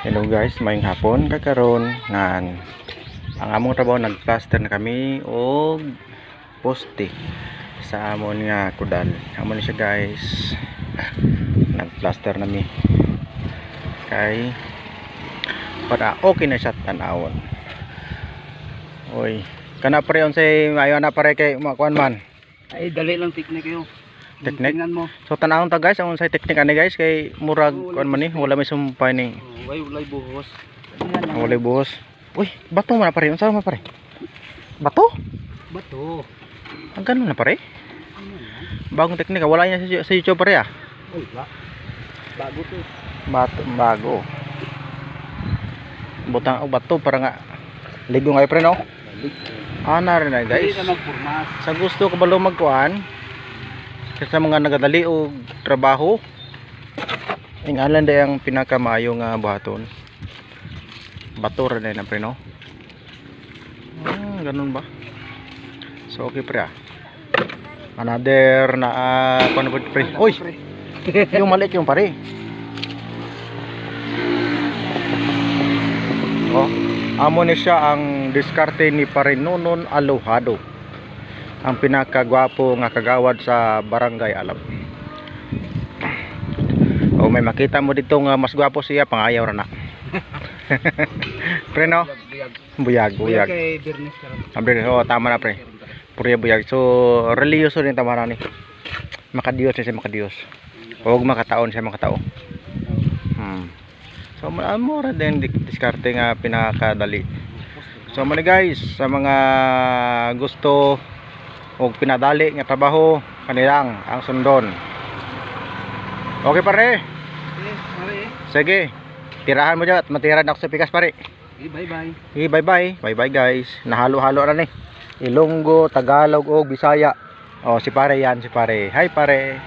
Hello guys, mayong hapon kakaron ngan ang among trabaho nagplaster na kami og poste sa amon nga kudal. Amon siya guys. Nagplaster nami. Kay para okay na siya tan-awon. Oy, kana pare unsay maayo na pare kay makuan man. Ay dali lang teknik yo. Teknik? Tingnan mo. So tan-awon ta guys, ang unsay teknik ani guys kay murag kuan man ni, wala may sumpay ni. Walay buhos. Wala buhos. Uy, bato man na pare. Unsa man pare? Bato? Bato. Ang ganun na pare? Bagong teknik, wala niya sa YouTube pare ah. Uy, bago to. Bago. Butang bato para nga ligo nga pre no. Ana rin na guys. Sa gusto ko balo magkuan sa mga nagadali og trabaho. Ingalan day ang pinakamaayo nga buhaton. Bato rin na pre no. Ganun ba? So okay pre ah. Another na paano ba pre? Oy. Yung maliit yung pare. Oh, amo ni siya ang diskarte ni Pare Nonon Alojado. Ang pinakagwapo nga kagawad sa Barangay Alab. O may makita mo dito nga mas gwapo siya, pangayaw ra na. Pre no? Buyag. Kay Bernes karon. Oh, tama na pre. Purya buyag. So, reliyoso din tama na ni. Makadiyos siya makadiyos. Huwag makataon siya makatao. So, mo ra din diskarte nga pinakadali. So, mali guys, sa mga gusto og pinadali nga trabaho, kanilang ang sundon. Okay pare. Sige. Tirahan mo dyan at matiran ako sa pikas pare. Bye-bye. Bye-bye. Bye-bye guys. Nahalo-halo na ni. Ilonggo, Tagalog o Bisaya. Oh, si pare yan, si pare. Hi pare.